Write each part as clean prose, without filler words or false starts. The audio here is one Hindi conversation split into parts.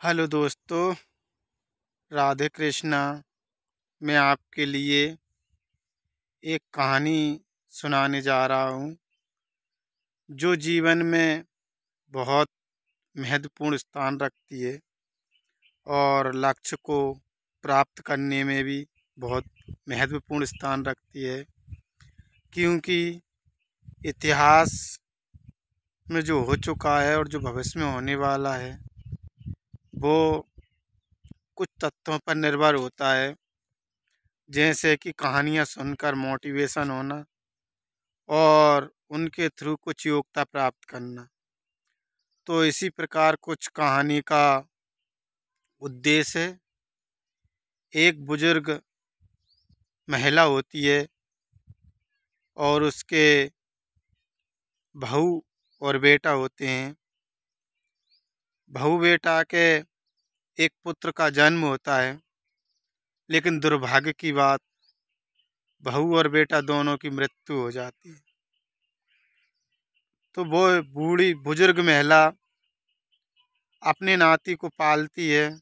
हेलो दोस्तों, राधे कृष्णा। मैं आपके लिए एक कहानी सुनाने जा रहा हूँ जो जीवन में बहुत महत्वपूर्ण स्थान रखती है और लक्ष्य को प्राप्त करने में भी बहुत महत्वपूर्ण स्थान रखती है। क्योंकि इतिहास में जो हो चुका है और जो भविष्य में होने वाला है वो कुछ तथ्यों पर निर्भर होता है, जैसे कि कहानियाँ सुनकर मोटिवेशन होना और उनके थ्रू कुछ योग्यता प्राप्त करना। तो इसी प्रकार कुछ कहानी का उद्देश्य है। एक बुजुर्ग महिला होती है और उसके बहू और बेटा होते हैं। बहू बेटा के एक पुत्र का जन्म होता है, लेकिन दुर्भाग्य की बात, बहू और बेटा दोनों की मृत्यु हो जाती है। तो वो बूढ़ी बुजुर्ग महिला अपने नाती को पालती है,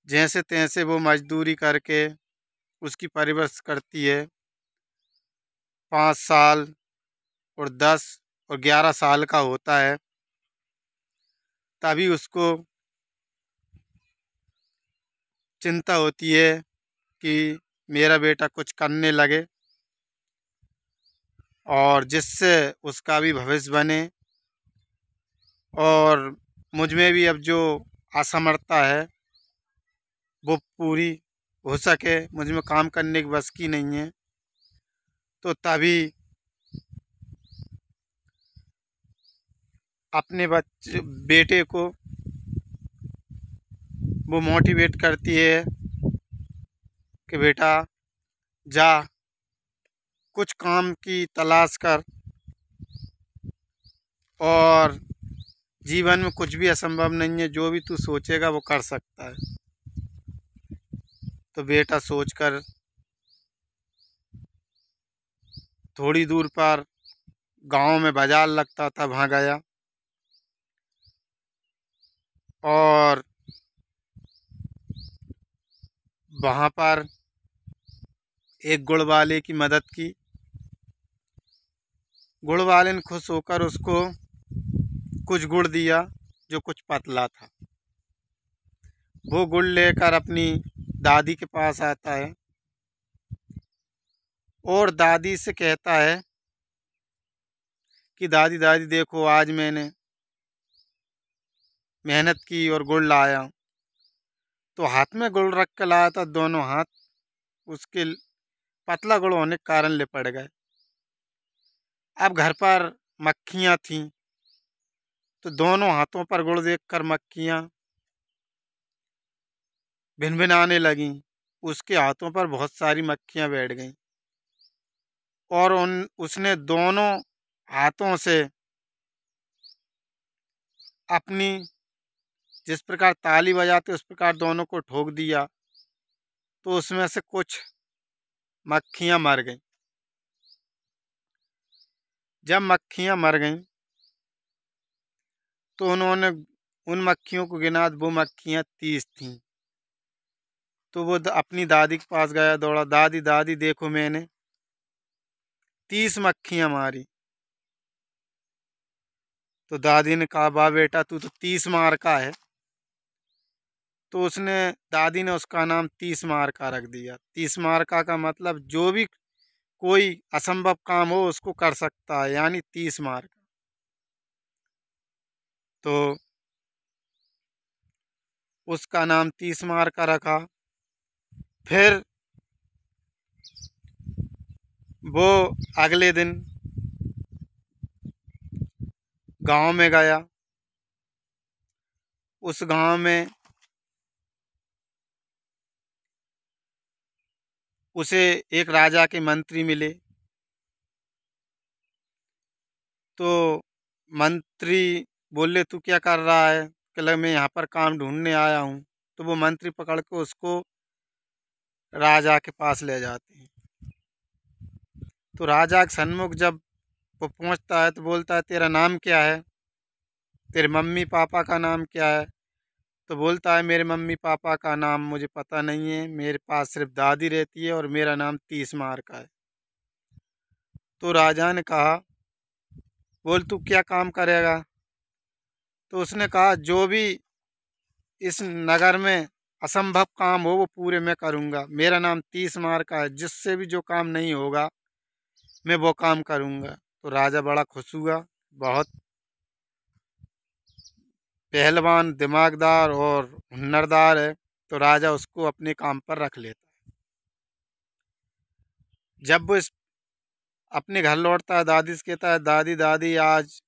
जैसे तैसे वो मजदूरी करके उसकी परवरिश करती है। 5 साल और 10 और 11 साल का होता है, तभी उसको चिंता होती है कि मेरा बेटा कुछ करने लगे और जिससे उसका भी भविष्य बने और मुझ में भी अब जो असमर्थता है वो पूरी हो सके। मुझ में काम करने की बस की नहीं है। तो तभी अपने बच्चे बेटे को वो मोटिवेट करती है कि बेटा जा, कुछ काम की तलाश कर और जीवन में कुछ भी असंभव नहीं है, जो भी तू सोचेगा वो कर सकता है। तो बेटा सोचकर थोड़ी दूर पर गांव में बाजार लगता था, वहाँ गया और वहाँ पर एक गुड़ वाले की मदद की। गुड़ वाले ने खुश होकर उसको कुछ गुड़ दिया जो कुछ पतला था। वो गुड़ लेकर अपनी दादी के पास आता है और दादी से कहता है कि दादी दादी देखो, आज मैंने मेहनत की और गुड़ लाया। तो हाथ में गुड़ रख कर लाया था, दोनों हाथ उसके पतला गुड़ होने के कारण लिपट गए। अब घर पर मक्खियाँ थीं, तो दोनों हाथों पर गुड़ देखकर मक्खियाँ भिनभिनाने लगीं। उसके हाथों पर बहुत सारी मक्खियाँ बैठ गईं और उसने दोनों हाथों से अपनी, जिस प्रकार ताली बजाते उस प्रकार दोनों को ठोक दिया। तो उसमें से कुछ मक्खियाँ मर गईं। जब मक्खियाँ मर गईं तो उन्होंने उन मक्खियों को गिना, वो मक्खियाँ 30 थीं। तो वो अपनी दादी के पास गया, दौड़ा, दादी दादी देखो, मैंने 30 मक्खियाँ मारी। तो दादी ने कहा, वाह बेटा, तू तो 30 मार का है। तो दादी ने उसका नाम 30 मार का रख दिया। 30 मार का मतलब जो भी कोई असंभव काम हो उसको कर सकता है, यानी 30 मार का। तो उसका नाम 30 मार का रखा। फिर वो अगले दिन गांव में गया। उस गांव में उसे एक राजा के मंत्री मिले। तो मंत्री बोले, तू क्या कर रहा है? कहला, मैं यहाँ पर काम ढूंढने आया हूँ। तो वो मंत्री पकड़ के उसको राजा के पास ले जाते हैं। तो राजा के सन्मुख जब वो पहुँचता है तो बोलता है, तेरा नाम क्या है? तेरे मम्मी पापा का नाम क्या है? तो बोलता है मेरे मम्मी पापा का नाम मुझे पता नहीं है, मेरे पास सिर्फ दादी रहती है और मेरा नाम 30 मार का है। तो राजा ने कहा, बोल तू क्या काम करेगा? तो उसने कहा, जो भी इस नगर में असंभव काम हो वो पूरे मैं करूँगा। मेरा नाम 30 मार का है, जिससे भी जो काम नहीं होगा मैं वो काम करूँगा। तो राजा बड़ा खुश हुआ, बहुत पहलवान, दिमागदार और हुनरदार है। तो राजा उसको अपने काम पर रख लेता है। जब वो अपने घर लौटता है, दादी से कहता है, दादी दादी आज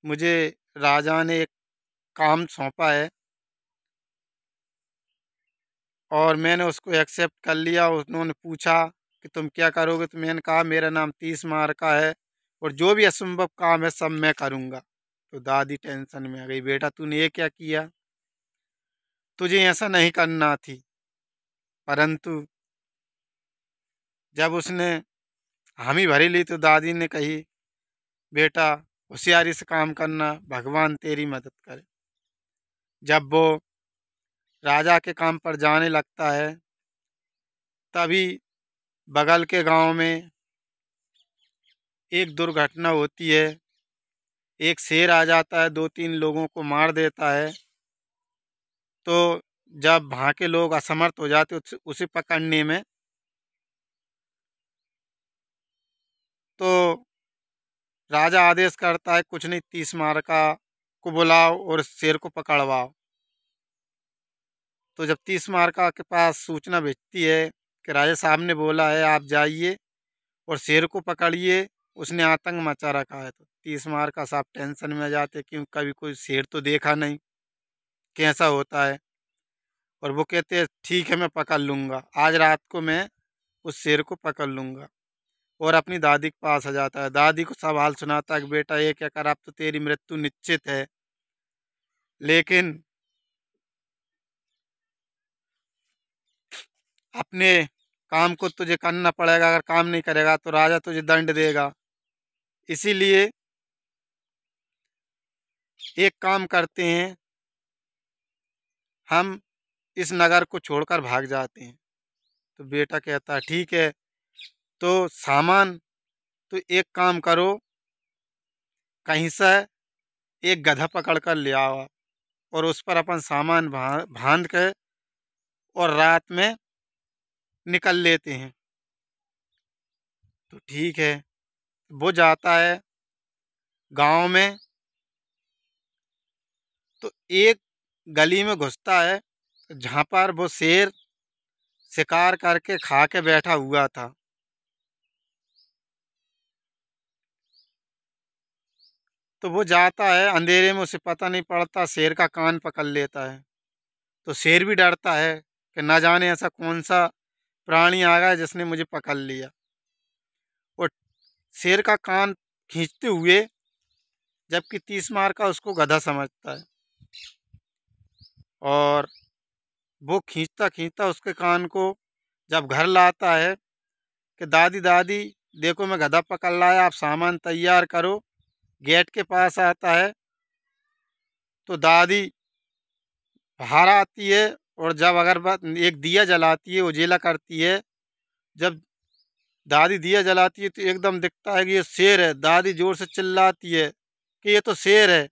मुझे राजा ने एक काम सौंपा है और मैंने उसको एक्सेप्ट कर लिया। उन्होंने पूछा कि तुम क्या करोगे? तो मैंने कहा मेरा नाम 30 मार का है और जो भी असंभव काम है सब मैं करूँगा। तो दादी टेंशन में आ गई, बेटा तूने ये क्या किया? तुझे ऐसा नहीं करना थी। परंतु जब उसने हामी भरी ली तो दादी ने कही, बेटा होशियारी से काम करना, भगवान तेरी मदद करे। जब वो राजा के काम पर जाने लगता है, तभी बगल के गांव में एक दुर्घटना होती है। एक शेर आ जाता है, 2-3 लोगों को मार देता है। तो जब वहाँ के लोग असमर्थ हो जाते उसे पकड़ने में, तो राजा आदेश करता है, कुछ नहीं 30 मार को बुलाओ और शेर को पकड़वाओ। तो जब 30 मार के पास सूचना भेजती है कि राजा साहब ने बोला है आप जाइए और शेर को पकड़िए, उसने आतंक मचा रखा है। तो 30 मार साहब टेंशन में आ जाते, क्योंकि कभी कोई शेर तो देखा नहीं कैसा होता है। और वो कहते हैं ठीक है मैं पकड़ लूँगा, आज रात को मैं उस शेर को पकड़ लूँगा। और अपनी दादी के पास आ जाता है, दादी को सब हाल सुनाता है कि बेटा ये क्या कर, अब तो तेरी मृत्यु निश्चित है, लेकिन अपने काम को तुझे करना पड़ेगा, अगर काम नहीं करेगा तो राजा तुझे दंड देगा। इसीलिए एक काम करते हैं, हम इस नगर को छोड़कर भाग जाते हैं। तो बेटा कहता है ठीक है, तो सामान, तो एक काम करो, कहीं से एक गधा पकड़ कर ले आओ और उस पर अपन सामान बांध के और रात में निकल लेते हैं। तो ठीक है, वो जाता है गांव में। तो एक गली में घुसता है जहाँ पर वो शेर शिकार करके खा के बैठा हुआ था। तो वो जाता है, अंधेरे में उसे पता नहीं पड़ता, शेर का कान पकड़ लेता है। तो शेर भी डरता है कि न जाने ऐसा कौन सा प्राणी आ गया जिसने मुझे पकड़ लिया। और शेर का कान खींचते हुए, जबकि 30 मार उसको गधा समझता है, और वो खींचता खींचता उसके कान को जब घर लाता है कि दादी दादी देखो मैं गधा पकड़ लाया, आप सामान तैयार करो। गेट के पास आता है तो दादी बाहर आती है और जब अगरबत्ती एक दिया जलाती है, उजेला करती है। जब दादी दिया जलाती है तो एकदम दिखता है कि ये शेर है। दादी जोर से चिल्लाती है कि ये तो शेर है।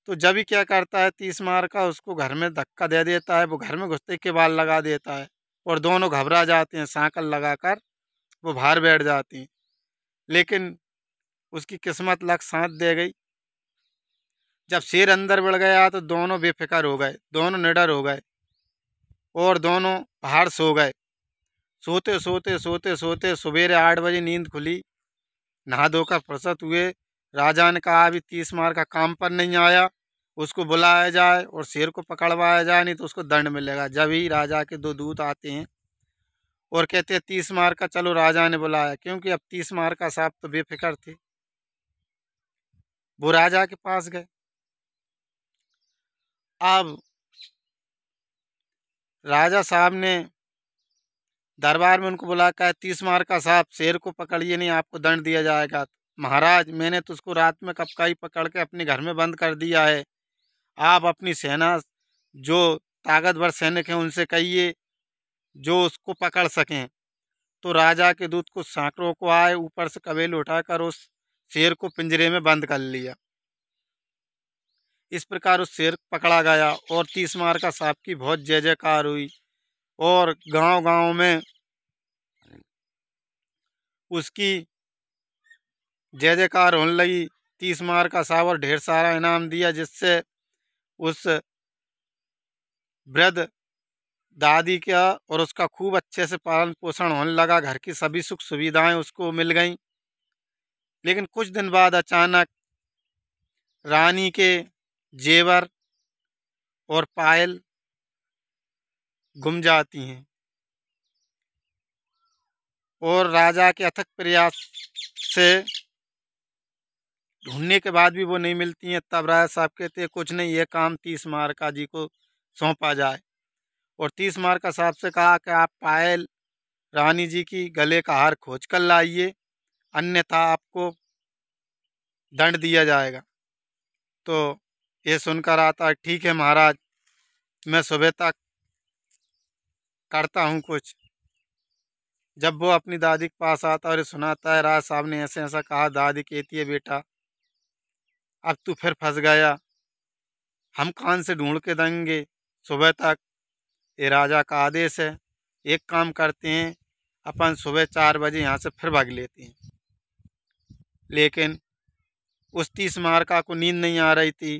तो जब ही क्या करता है, 30 मार उसको घर में धक्का दे देता है। वो घर में घुसते ही केबाड़ लगा देता है और दोनों घबरा जाते हैं, सांकल लगाकर वो बाहर बैठ जाती हैं। लेकिन उसकी किस्मत लक साथ दे गई। जब शेर अंदर बढ़ गया तो दोनों बेफिक्र हो गए, दोनों निडर हो गए और दोनों बाहर सो गए। सोते सोते सोते सोते सवेरे 8 बजे नींद खुली। नहा धोकर फुर्सत हुए। राजा ने कहा अभी 30 मार काम पर नहीं आया, उसको बुलाया जाए और शेर को पकड़वाया जाए, नहीं तो उसको दंड मिलेगा। जब ही राजा के 2 दूत आते हैं और कहते हैं 30 मार चलो राजा ने बुलाया, क्योंकि अब 30 मार साहब तो बेफिक्र थे। वो राजा के पास गए। अब राजा साहब ने दरबार में उनको बुला कर 30 मार साहब शेर को पकड़िए, नहीं आपको दंड दिया जाएगा। महाराज मैंने तो उसको रात में कब का ही पकड़ के अपने घर में बंद कर दिया है, आप अपनी सेना जो ताकतवर सैनिक हैं उनसे कहिए जो उसको पकड़ सकें। तो राजा के दूत कुछ सांकरों को आए, ऊपर से कबेल उठाकर उस शेर को पिंजरे में बंद कर लिया। इस प्रकार उस शेर पकड़ा गया और 30 मार का सांप की बहुत जय जयकार हुई और गांव गांव में उसकी जय जयकार होने लगी। 30 मार का सांप और ढेर सारा इनाम दिया, जिससे उस वृद्ध दादी का और उसका खूब अच्छे से पालन पोषण होने लगा। घर की सभी सुख सुविधाएं उसको मिल गईं। लेकिन कुछ दिन बाद अचानक रानी के जेवर और पायल गुम जाती हैं और राजा के अथक प्रयास से ढूंढने के बाद भी वो नहीं मिलती हैं। तब राजा साहब कहते हैं कुछ नहीं, ये काम 30 मार्का जी को सौंपा जाए। और 30 मार्का साहब से कहा कि आप पायल रानी जी की गले का हार खोज कर लाइए, अन्यथा आपको दंड दिया जाएगा। तो ये सुनकर आता, ठीक है महाराज, मैं सुबह तक करता हूँ कुछ। जब वो अपनी दादी के पास आता और ये सुनाता है राज साहब ने ऐसे ऐसा कहा, दादी कहती है बेटा अब तू फिर फंस गया, हम कान से ढूंढ के देंगे सुबह तक, ये राजा का आदेश है। एक काम करते हैं, अपन सुबह 4 बजे यहाँ से फिर भाग लेते हैं। लेकिन उस 30 मार्का को नींद नहीं आ रही थी।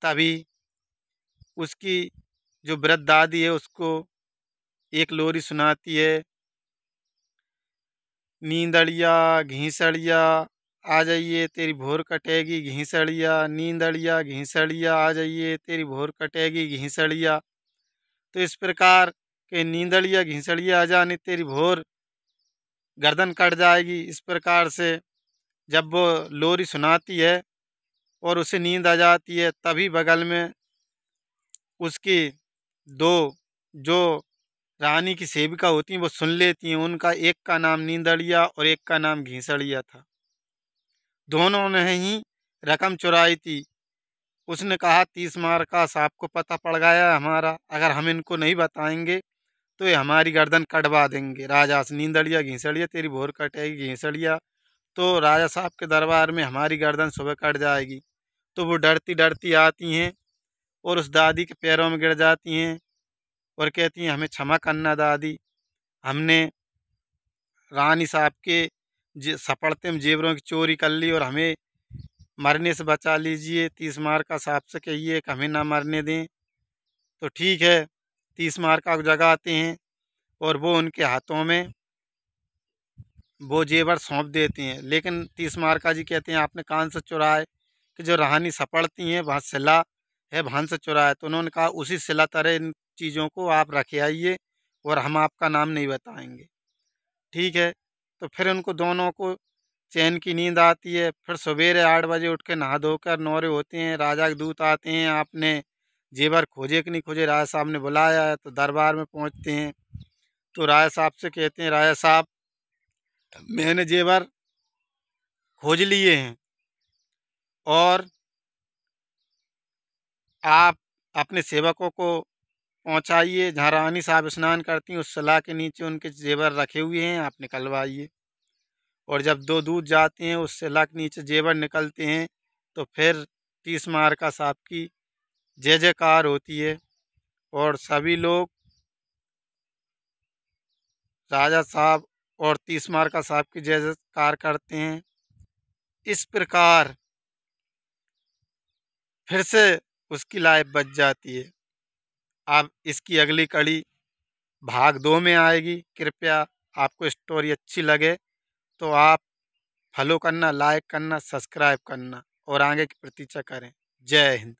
तभी उसकी जो वृद्ध दादी है उसको एक लोरी सुनाती है, नींदड़िया घींसड़िया आ जाइए तेरी भोर कटेगी घींसड़िया, नींदड़िया घींसड़िया आ जाइए तेरी भोर कटेगी घींसड़िया। तो इस प्रकार के नींदड़िया घींसड़िया आ जाने तेरी भोर गर्दन कट जाएगी। इस प्रकार से जब वो लोरी सुनाती है और उसे नींद आ जाती है, तभी बगल में उसकी दो जो रानी की सेविका होती हैं वो सुन लेती हैं। उनका एक का नाम नींदड़िया और एक का नाम घींसड़िया था। दोनों ने ही रकम चुराई थी। उसने कहा 30 मार का सांप को पता पड़ गया है हमारा, अगर हम इनको नहीं बताएंगे तो ये हमारी गर्दन कटवा देंगे। राजा से नींदड़िया घींसड़िया तेरी भोर कटेगी घींसड़िया, तो राजा साहब के दरबार में हमारी गर्दन सुबह कट जाएगी। तो वो डरती डरती आती हैं और उस दादी के पैरों में गिर जाती हैं और कहती हैं हमें क्षमा करना दादी, हमने रानी साहब के सपड़ते में जेवरों की चोरी कर ली और हमें मरने से बचा लीजिए। 30 मार का सांप से कहिए कि हमें ना मरने दें। तो ठीक है, 30 मार का जगाते हैं और वो उनके हाथों में वो जेवर सौंप देते हैं। लेकिन 30 मार्का जी कहते हैं आपने कान से चुराए कि जो रानी सपड़ती हैं वहाँ सिला है, भान से चुराए। तो उन्होंने कहा उसी सिला तरह इन चीज़ों को आप रखे आइए और हम आपका नाम नहीं बताएंगे। ठीक है, तो फिर उनको दोनों को चैन की नींद आती है। फिर सवेरे 8 बजे उठ के नहा धोकर नौरे होते हैं। राजा के दूत आते हैं, आपने जेवर खोजे कि नहीं खोजे, राजा साहब ने बुलाया है। तो दरबार में पहुँचते हैं तो राजा साहब से कहते हैं राजा साहब मैंने जेवर खोज लिए हैं और आप अपने सेवकों को पहुंचाइए जहाँ रानी साहब स्नान करती हैं उस सलाह के नीचे उनके जेवर रखे हुए हैं, आप निकलवाइए। और जब 2 दूध जाते हैं उस सलाह के नीचे जेवर निकलते हैं तो फिर 30 मार्का साहब की जय जयकार होती है और सभी लोग राजा साहब और 30 मार्का साहब की जय जयकार करते हैं। इस प्रकार फिर से उसकी लाइफ बच जाती है। अब इसकी अगली कड़ी भाग 2 में आएगी। कृपया आपको स्टोरी अच्छी लगे तो आप फॉलो करना, लाइक करना, सब्सक्राइब करना और आगे की प्रतीक्षा करें। जय हिंद।